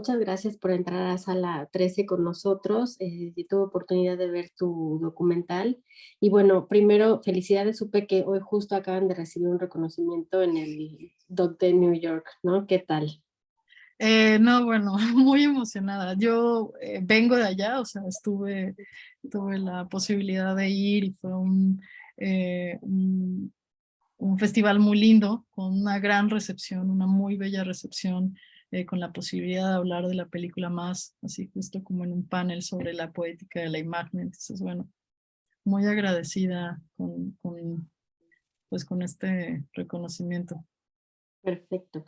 muchas gracias por entrar a Sala 13 con nosotros. Yo tuve oportunidad de ver tu documental. Y bueno, primero, felicidades, supe que hoy justo acaban de recibir un reconocimiento en el Doc de New York, ¿no? ¿Qué tal? No, bueno, muy emocionada. Yo vengo de allá, o sea, tuve la posibilidad de ir y fue un festival muy lindo, con una gran recepción, una muy bella recepción, con la posibilidad de hablar de la película más, así justo como en un panel sobre la poética de la imagen. Entonces, bueno, muy agradecida pues, con este reconocimiento. Perfecto.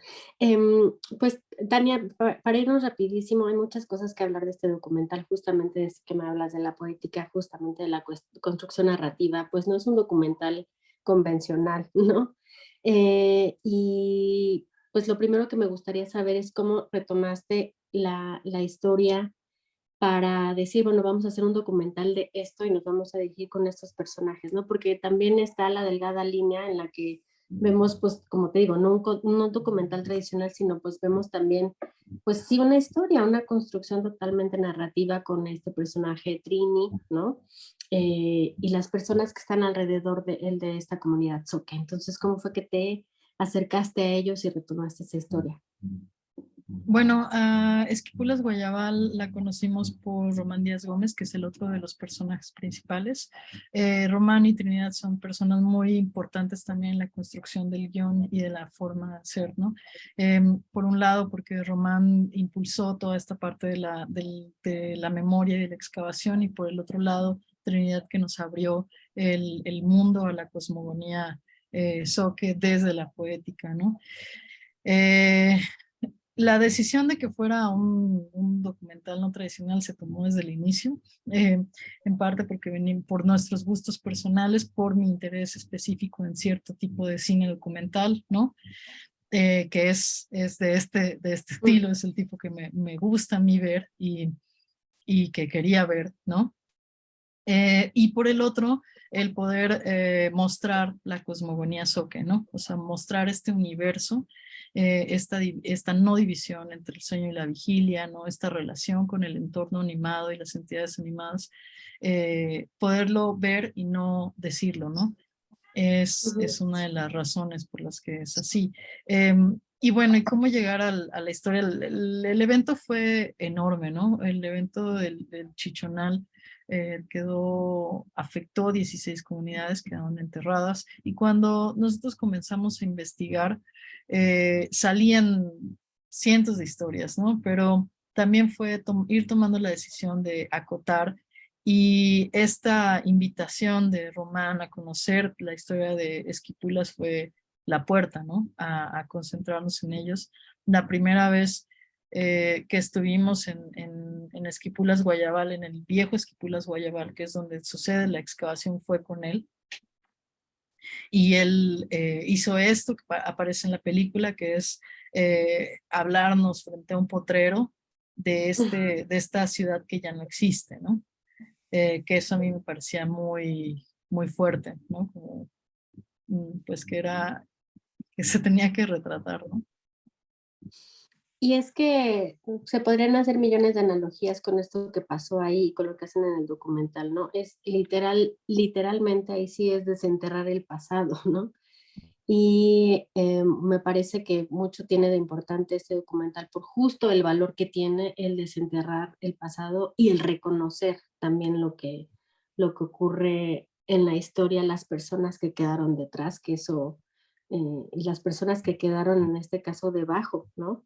Pues, Tania, para irnos rapidísimo, hay muchas cosas que hablar de este documental, justamente de que me hablas de la poética, justamente de la construcción narrativa, pues no es un documental convencional, ¿no? Y pues lo primero que me gustaría saber es cómo retomaste la historia para decir, bueno, vamos a hacer un documental de esto y nos vamos a dirigir con estos personajes, ¿no? Porque también está la delgada línea en la que vemos, pues, como te digo, no un documental tradicional, sino pues vemos también, pues sí, una historia, una construcción totalmente narrativa con este personaje Trini, ¿no? Y las personas que están alrededor de esta comunidad Zoque. Entonces, ¿cómo fue que te acercaste a ellos y retomaste esa historia? Bueno, a Esquipulas Guayabal la conocimos por Román Díaz Gómez, que es el otro de los personajes principales. Román y Trinidad son personas muy importantes también en la construcción del guión y de la forma de hacer, ¿no? Por un lado, porque Román impulsó toda esta parte de la memoria y de la excavación, y por el otro lado, Trinidad, que nos abrió el mundo a la cosmogonía Zoque desde la poética, ¿no? Eh, la decisión de que fuera un documental no tradicional se tomó desde el inicio, en parte porque venimos por nuestros gustos personales, por mi interés específico en cierto tipo de cine documental, ¿no? Que es de este estilo, Mm. es el tipo que me gusta a mí ver y que quería ver, ¿no? Y por el otro, el poder mostrar la cosmogonía Zoque, ¿no? O sea, mostrar este universo, esta no división entre el sueño y la vigilia, ¿no? Esta relación con el entorno animado y las entidades animadas, poderlo ver y no decirlo, ¿no? Es Ujú. una de las razones por las que es así. Y bueno, ¿y cómo llegar a la historia? El evento fue enorme, ¿no? El evento del Chichonal afectó 16 comunidades, quedaron enterradas, y cuando nosotros comenzamos a investigar, salían cientos de historias, ¿no? Pero también fue ir tomando la decisión de acotar, y esta invitación de Román a conocer la historia de Esquipulas fue la puerta, ¿no? A concentrarnos en ellos. La primera vez que estuvimos en Esquipulas Guayabal, en el viejo Esquipulas Guayabal, que es donde sucede la excavación, fue con él. Y él hizo esto que aparece en la película, que es hablarnos frente a un potrero de esta ciudad que ya no existe, ¿no? Que eso a mí me parecía muy, muy fuerte, ¿no? Como, pues que se tenía que retratar, ¿no? Y es que se podrían hacer millones de analogías con esto que pasó ahí y con lo que hacen en el documental, ¿no? Es literalmente ahí sí es desenterrar el pasado, ¿no? Y me parece que mucho tiene de importante este documental por justo el valor que tiene el desenterrar el pasado y el reconocer también lo que ocurre en la historia, las personas que quedaron detrás, que eso, y las personas que quedaron en este caso debajo, ¿no?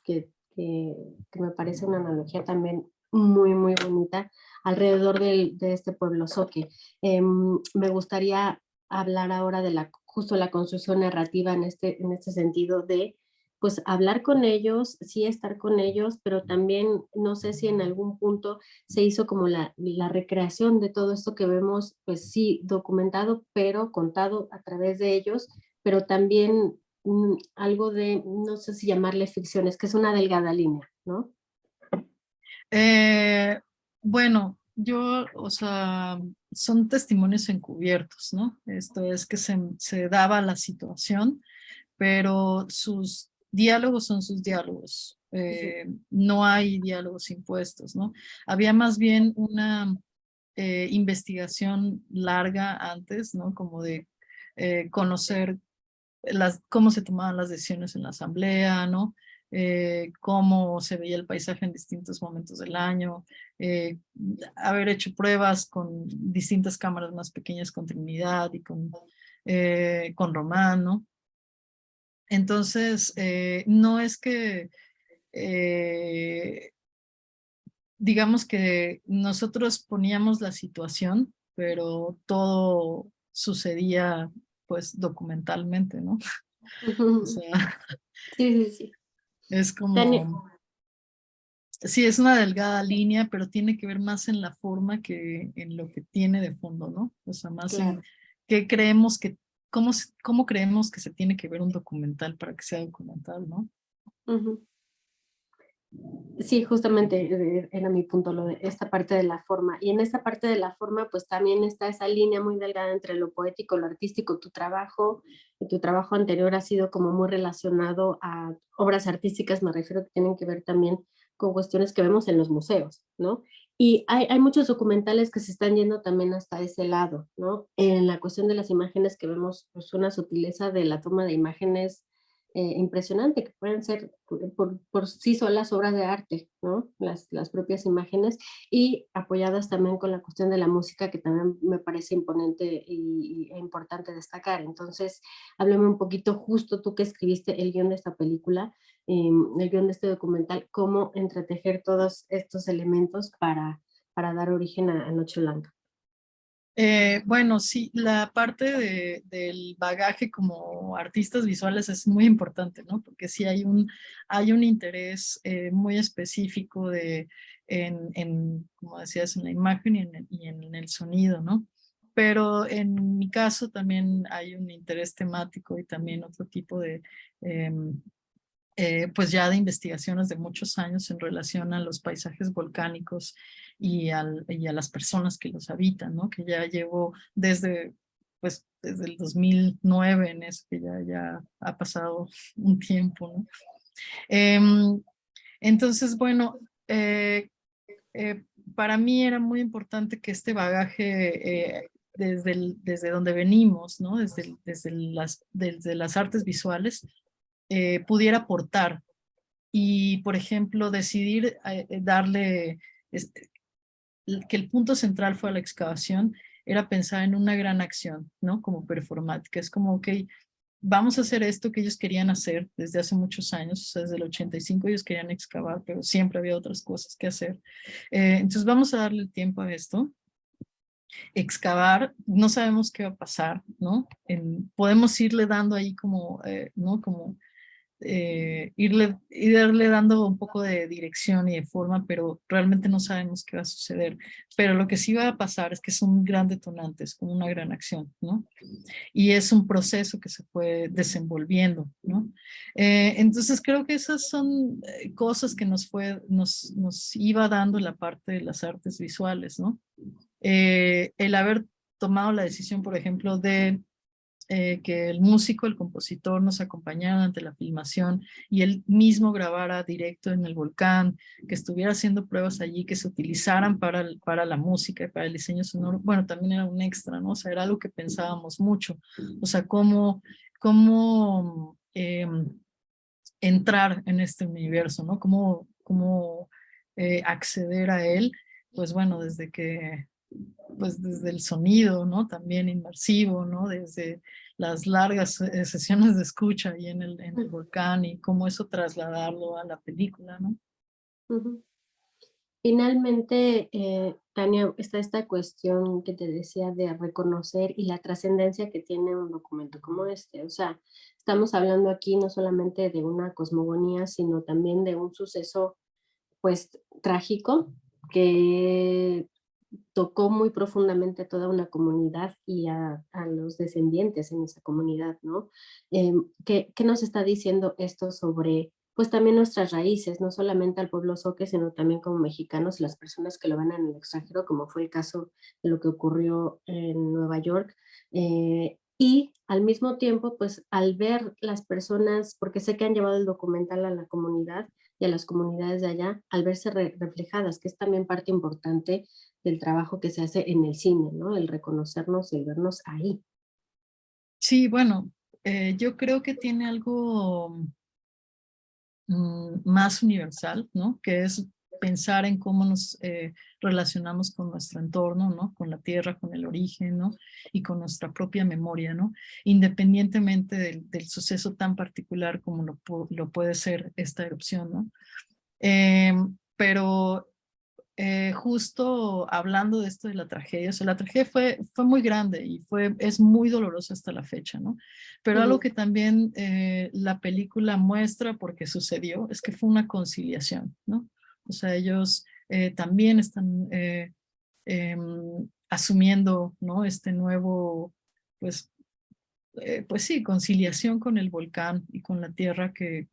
Que me parece una analogía también muy, muy bonita alrededor de este pueblo Zoque. Me gustaría hablar ahora de justo la construcción narrativa en este sentido de, pues, hablar con ellos, sí estar con ellos, pero también no sé si en algún punto se hizo como la recreación de todo esto que vemos, pues sí, documentado, pero contado a través de ellos, pero también algo de, no sé si llamarle ficción, es que es una delgada línea, ¿no? Eh, bueno, o sea, son testimonios encubiertos, ¿no? Esto es que se daba la situación, pero sus diálogos son sus diálogos. Ujú, no hay diálogos impuestos, ¿no? Había más bien una investigación larga antes, ¿no? Como de conocer cómo se tomaban las decisiones en la asamblea, ¿no? Cómo se veía el paisaje en distintos momentos del año, eh, haber hecho pruebas con distintas cámaras más pequeñas con Trinidad y con Román, ¿no? Entonces, no es que, eh, digamos que nosotros poníamos la situación, pero todo sucedía pues documentalmente, ¿no? O ujú. sea, Sí, sí, sí. es Tania, como, sí, es una delgada línea, pero tiene que ver más en la forma que en lo que tiene de fondo, ¿no? O sea, más en claro. qué creemos que, cómo creemos que se tiene que ver un documental para que sea documental, ¿no? Ujú. Sí, justamente era mi punto, lo de esta parte de la forma. Y en esta parte de la forma, pues también está esa línea muy delgada entre lo poético, lo artístico. Tu trabajo y tu trabajo anterior ha sido como muy relacionado a obras artísticas, me refiero que tienen que ver también con cuestiones que vemos en los museos, ¿no? Y hay muchos documentales que se están yendo también hasta ese lado, ¿no? En la cuestión de las imágenes que vemos, pues una sutileza de la toma de imágenes impresionante, que pueden ser por sí solas obras de arte, ¿no? Las propias imágenes y apoyadas también con la cuestión de la música, que también me parece imponente e importante destacar. Entonces, háblame un poquito, justo tú que escribiste el guión de esta película, el guión de este documental, cómo entretejer todos estos elementos para dar origen a Noche Blanca. Bueno, sí, la parte del bagaje como artistas visuales es muy importante, ¿no? Porque sí hay un interés muy específico como decías, en la imagen y en el sonido, ¿no? Pero en mi caso también hay un interés temático y también otro tipo em, pues ya de investigaciones de muchos años en relación a los paisajes volcánicos y a las personas que los habitan, ¿no? Que ya llevo pues, desde el 2009 en eso, que ya ha pasado un tiempo, ¿no? Em, entonces, bueno, eh, eh, para mí era muy importante que este bagaje, desde donde venimos, ¿no? Desde las artes visuales, pudiera aportar y, por ejemplo, decidir darle, este, que el punto central fue la excavación, era pensar en una gran acción, ¿no? Como performática. Es como, ok, vamos a hacer esto que ellos querían hacer desde hace muchos años, o sea, desde el 85 ellos querían excavar, pero siempre había otras cosas que hacer. Entonces vamos a darle el tiempo a esto. Excavar, no sabemos qué va a pasar, ¿no? Podemos irle dando ahí como, ¿no? Como irle dando un poco de dirección y de forma, pero realmente no sabemos qué va a suceder. Pero lo que sí va a pasar es que es un gran detonante, es como una gran acción, ¿no? Y es un proceso que se fue desenvolviendo, ¿no? Entonces creo que esas son cosas que nos iba dando la parte de las artes visuales, ¿no? El haber tomado la decisión, por ejemplo, de que el músico, el compositor nos acompañara ante la filmación y él mismo grabara directo en el volcán, que estuviera haciendo pruebas allí que se utilizaran para la música y para el diseño sonoro, bueno, también era un extra, ¿no? O sea, era algo que pensábamos mucho, o sea, cómo entrar en este universo, ¿no? Cómo acceder a él, pues bueno, pues desde el sonido, ¿no? También inmersivo, ¿no? Desde las largas sesiones de escucha ahí en el volcán y cómo eso trasladarlo a la película, ¿no? Ujú. Finalmente, Tania, está esta cuestión que te decía de reconocer y la trascendencia que tiene un documento como este. O sea, estamos hablando aquí no solamente de una cosmogonía, sino también de un suceso, pues, trágico que tocó muy profundamente a toda una comunidad y a los descendientes en esa comunidad, ¿no? ¿Qué nos está diciendo esto sobre, pues también nuestras raíces, no solamente al pueblo zoque, sino también como mexicanos y las personas que lo ven en el extranjero, como fue el caso de lo que ocurrió en Nueva York? Y al mismo tiempo, pues al ver las personas, porque sé que han llevado el documental a la comunidad, y a las comunidades de allá al verse reflejadas, que es también parte importante del trabajo que se hace en el cine, ¿no? El reconocernos y el vernos ahí. Sí, bueno, yo creo que tiene algo más universal, ¿no? Que es pensar en cómo nos relacionamos con nuestro entorno, ¿no? Con la tierra, con el origen, ¿no? Y con nuestra propia memoria, ¿no? Independientemente del suceso tan particular como lo puede ser esta erupción, ¿no? Pero justo hablando de esto de la tragedia, o sea, la tragedia fue muy grande y es muy dolorosa hasta la fecha, ¿no? Pero algo Ujú, que también la película muestra porque sucedió es que fue una conciliación, ¿no? O sea, ellos también están asumiendo, ¿no? Este nuevo, pues, pues sí, conciliación con el volcán y con la tierra que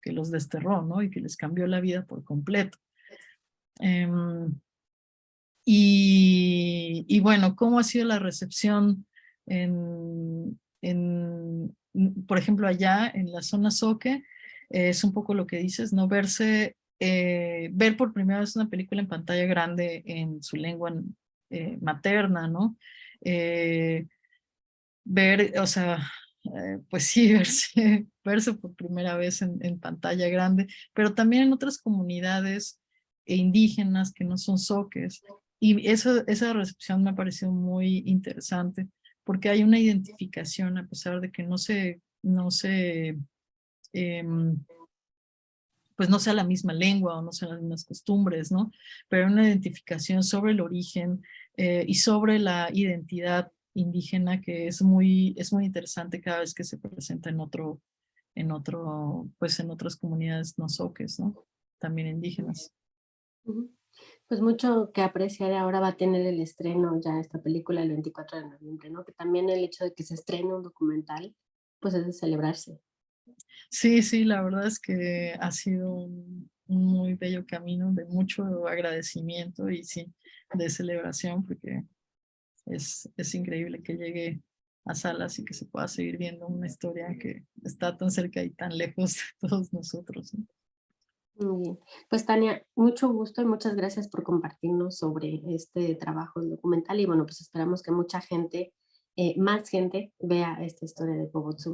los desterró, ¿no? Y que les cambió la vida por completo. Em, y bueno, ¿cómo ha sido la recepción por ejemplo, allá en la zona Soque? Es un poco lo que dices, ¿no? Ver por primera vez una película en pantalla grande en su lengua materna, ¿no? Eh, o sea, pues sí, verse por primera vez en pantalla grande, pero también en otras comunidades indígenas que no son zoques. Y esa recepción me ha parecido muy interesante, porque hay una identificación a pesar de que em, pues no sea la misma lengua o no sean las mismas costumbres, ¿no? Pero una identificación sobre el origen y sobre la identidad indígena que es muy interesante cada vez que se presenta pues en otras comunidades no soques, ¿no? También indígenas. ujú. Pues mucho que apreciar ahora va a tener el estreno ya esta película el 24 de noviembre, ¿no? Que también el hecho de que se estrene un documental, pues es de celebrarse. Sí, sí, la verdad es que ha sido un muy bello camino de mucho agradecimiento y sí, de celebración, porque es increíble que llegue a salas y que se pueda seguir viendo una historia que está tan cerca y tan lejos de todos nosotros, ¿no? Muy bien. Pues Tania, mucho gusto y muchas gracias por compartirnos sobre este trabajo del documental y bueno, pues esperamos que mucha gente, más gente vea esta historia de Pobotsu.